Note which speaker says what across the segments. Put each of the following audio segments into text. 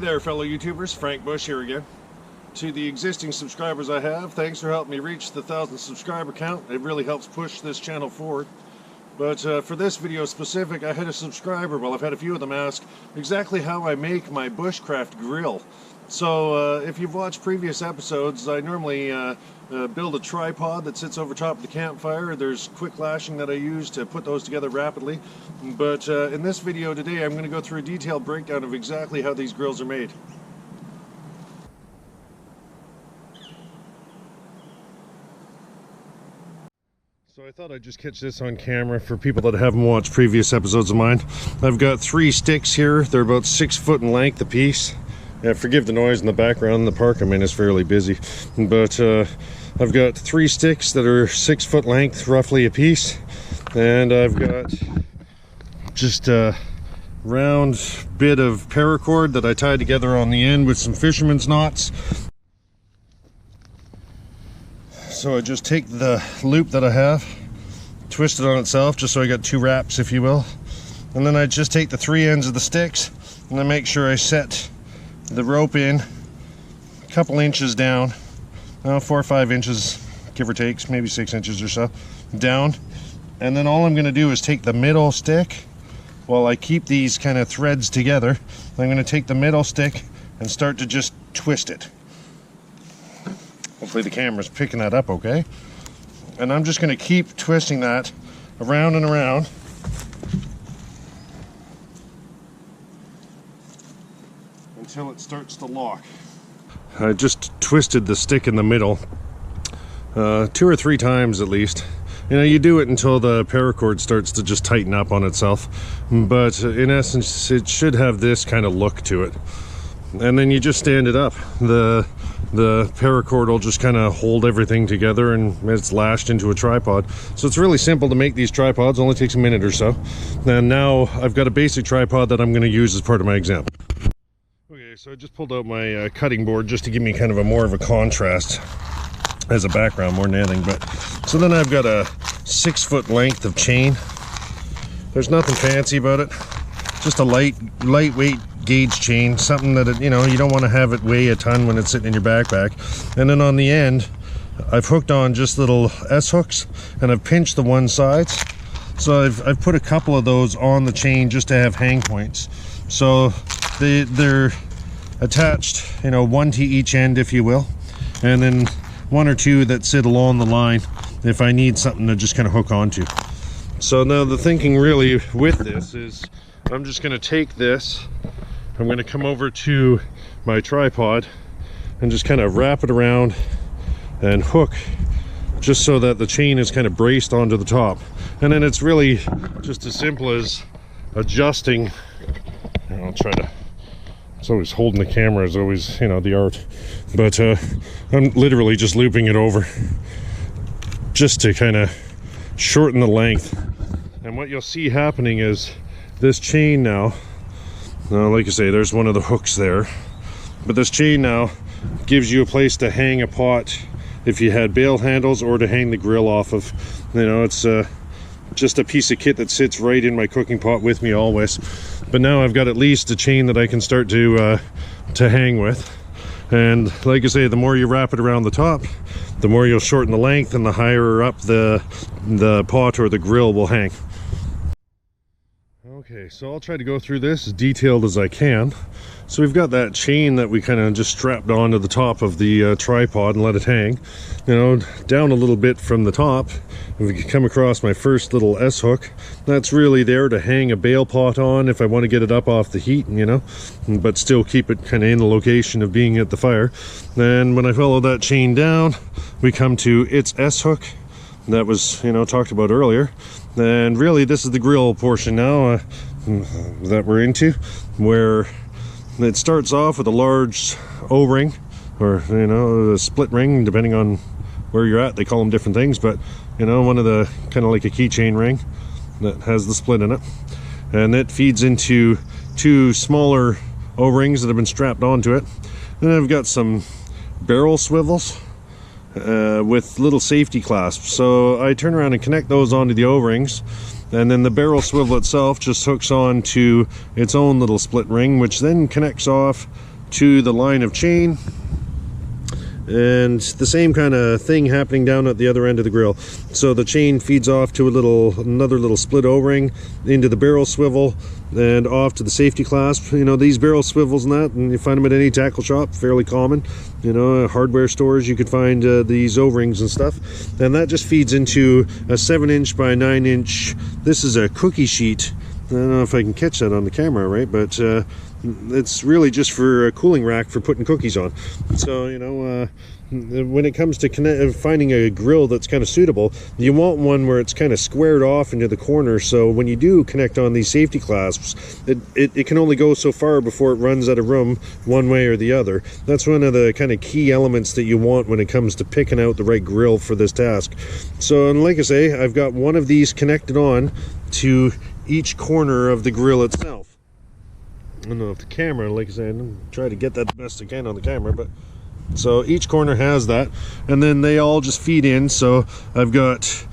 Speaker 1: there, fellow YouTubers. Frank Bush here again. To the existing subscribers I have, thanks for helping me reach the 1,000 subscriber count. It really helps push this channel forward. But for this video specific, I had a subscriber, well, I've had a few of them ask exactly how I make my Bushcraft grill. So if you've watched previous episodes, I normally build a tripod that sits over top of the campfire. There's quick lashing that I use to put those together rapidly. But in this video today, I'm going to go through a detailed breakdown of exactly how these grills are made. So I thought I'd just catch this on camera for people that haven't watched previous episodes of mine. I've got 3 sticks here. They're about 6 foot in length apiece. Yeah, forgive the noise in the background. The park I'm in is fairly busy. But I've got 3 sticks that are 6 foot length roughly apiece. And I've got just a round bit of paracord that I tied together on the end with some fisherman's knots. So I just take the loop that I have, twist it on itself just so I got 2 wraps, if you will. And then I just take the 3 ends of the sticks and I make sure I set the rope in a couple inches down, 4 or 5 inches, give or take, maybe 6 inches or so, down. And then all I'm going to do is take the middle stick, while I keep these kind of threads together, I'm going to take the middle stick and start to just twist it. Hopefully the camera's picking that up okay. And I'm just going to keep twisting that around and around until it starts to lock. I just twisted the stick in the middle 2 or 3 times at least. You know, you do it until the paracord starts to just tighten up on itself, but in essence it should have this kind of look to it. And then you just stand it up. The paracord will just kind of hold everything together and it's lashed into a tripod. So it's really simple to make these tripods, only takes a minute or so. And now I've got a basic tripod that I'm going to use as part of my example. Okay, so I just pulled out my cutting board just to give me kind of more of a contrast as a background more than anything. But so then I've got a 6 foot length of chain. There's nothing fancy about it, just a lightweight gauge chain, something that you don't want to have it weigh a ton when it's sitting in your backpack. And then on the end I've hooked on just little S hooks and I've pinched the one sides. So I've put a couple of those on the chain just to have hang points. So they're attached, one to each end, if you will, and then 1 or 2 that sit along the line if I need something to just kind of hook onto. So now the thinking really with this is I'm just going to take this, I'm going to come over to my tripod and just kind of wrap it around and hook just so that the chain is kind of braced onto the top. And then it's really just as simple as adjusting. I'll try to, it's always holding the camera is always, the art. But I'm literally just looping it over just to kind of shorten the length. And what you'll see happening is this chain now, like I say, there's one of the hooks there, but this chain now gives you a place to hang a pot if you had bail handles, or to hang the grill off of. It's just a piece of kit that sits right in my cooking pot with me always. But now I've got at least a chain that I can start to hang with. And like I say, the more you wrap it around the top, the more you'll shorten the length, and the higher up the pot or the grill will hang. Okay, so I'll try to go through this as detailed as I can. So we've got that chain that we kind of just strapped onto the top of the tripod and let it hang. Down a little bit from the top, we come across my first little S hook. That's really there to hang a bail pot on if I want to get it up off the heat, but still keep it kind of in the location of being at the fire. Then when I follow that chain down, we come to its S hook that was talked about earlier. And really this is the grill portion now that we're into, where it starts off with a large O-ring, or a split ring, depending on where you're at. They call them different things, but one of the kind of like a keychain ring that has the split in it, and it feeds into 2 smaller O-rings that have been strapped onto it. Then I've got some barrel swivels with little safety clasps. So I turn around and connect those onto the O-rings, and then the barrel swivel itself just hooks on to its own little split ring, which then connects off to the line of chain, and the same kind of thing happening down at the other end of the grill. So the chain feeds off to another little split O-ring into the barrel swivel and off to the safety clasp. You know, these barrel swivels and that, and you find them at any tackle shop, fairly common. You know, hardware stores, you could find these O-rings and stuff. And that just feeds into a 7" by 9". This is a cookie sheet. I don't know if I can catch that on the camera, right? But it's really just for a cooling rack for putting cookies on. So, you know, when it comes to finding a grill that's kind of suitable, you want one where it's kind of squared off into the corner, so when you do connect on these safety clasps, it can only go so far before it runs out of room one way or the other. That's one of the kind of key elements that you want when it comes to picking out the right grill for this task. So, and like I say, I've got one of these connected on to each corner of the grill itself. I don't know if the camera, like I said, I'm trying to get that the best I can on the camera, but so each corner has that, and then they all just feed in. So I've got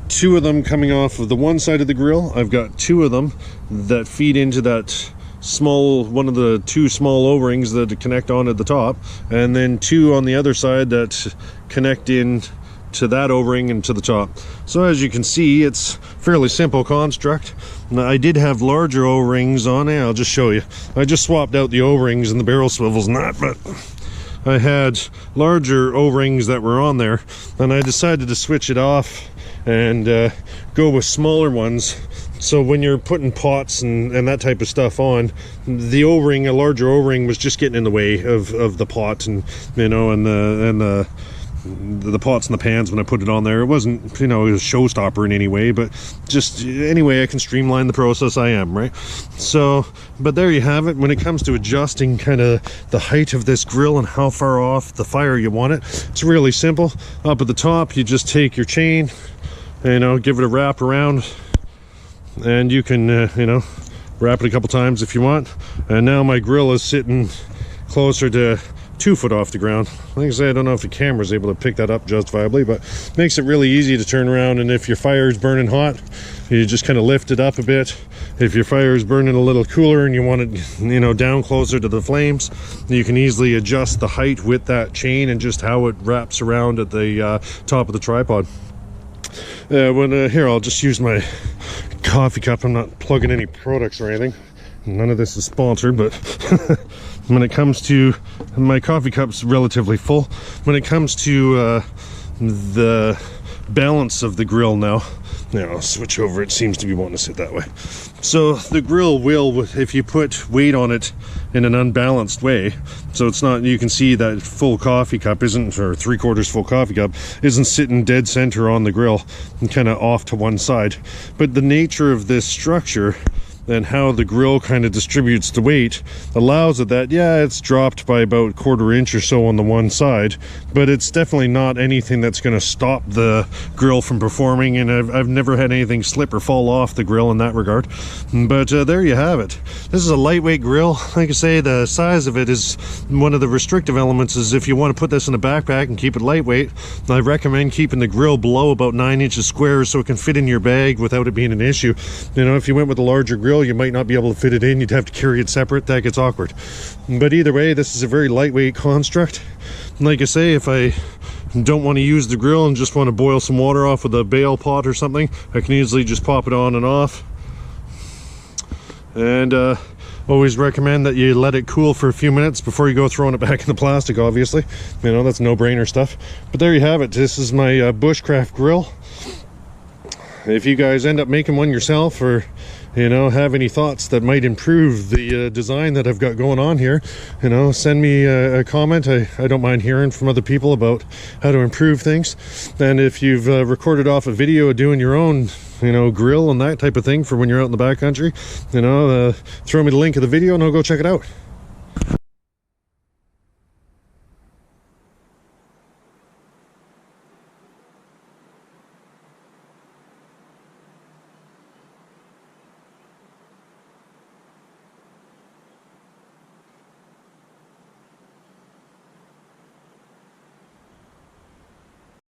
Speaker 1: 2 of them coming off of the one side of the grill. I've got 2 of them that feed into that one of the 2 small O-rings that connect on at the top, and then 2 on the other side that connect in to that O-ring and to the top. So as you can see, it's fairly simple construct. Now, I did have larger O-rings on it. I'll just show you. I just swapped out the O-rings and the barrel swivels and that, but I had larger O-rings that were on there, and I decided to switch it off and go with smaller ones. So when you're putting pots and that type of stuff on, the O-ring, a larger O-ring, was just getting in the way of the pot, and you know, and the pots and the pans when I put it on there. It wasn't, you know, a showstopper in any way, but just any way I can streamline the process, I am, right? So, but there you have it. When it comes to adjusting kind of the height of this grill and how far off the fire you want it, it's really simple. Up at the top, you just take your chain, you know, give it a wrap around, and you can, you know, wrap it a couple times if you want. And now my grill is sitting closer to 2 foot off the ground. Like I say, I don't know if the camera's able to pick that up justifiably, but makes it really easy to turn around. And if your fire is burning hot, you just kind of lift it up a bit. If your fire is burning a little cooler and you want it, you know, down closer to the flames, you can easily adjust the height with that chain and just how it wraps around at the top of the tripod. Here, I'll just use my coffee cup. I'm not plugging any products or anything. None of this is sponsored, but when it comes to, my coffee cup's relatively full. When it comes to the balance of the grill now, I'll switch over. It seems to be wanting to sit that way. So the grill will, if you put weight on it in an unbalanced way, so it's not, you can see that full coffee cup isn't, or 3/4 full coffee cup isn't sitting dead center on the grill and kind of off to one side. But the nature of this structure and how the grill kind of distributes the weight allows it that, yeah, it's dropped by about 1/4 inch or so on the one side, but it's definitely not anything that's going to stop the grill from performing, and I've never had anything slip or fall off the grill in that regard. But there you have it. This is a lightweight grill. Like I say, the size of it is one of the restrictive elements. Is if you want to put this in a backpack and keep it lightweight, I recommend keeping the grill below about 9 inches square so it can fit in your bag without it being an issue. You know, if you went with a larger grill, you might not be able to fit it in. You'd have to carry it separate. That gets awkward. But either way, this is a very lightweight construct. Like I say, if I don't want to use the grill and just want to boil some water off with a bale pot or something, I can easily just pop it on and off. And always recommend that you let it cool for a few minutes before you go throwing it back in the plastic, obviously. You know, that's no-brainer stuff. But there you have it. This is my Bushcraft grill. If you guys end up making one yourself, or you know, have any thoughts that might improve the design that I've got going on here, you know, send me a comment. I don't mind hearing from other people about how to improve things. And if you've recorded off a video of doing your own, you know, grill and that type of thing for when you're out in the backcountry, you know, throw me the link of the video and I'll go check it out.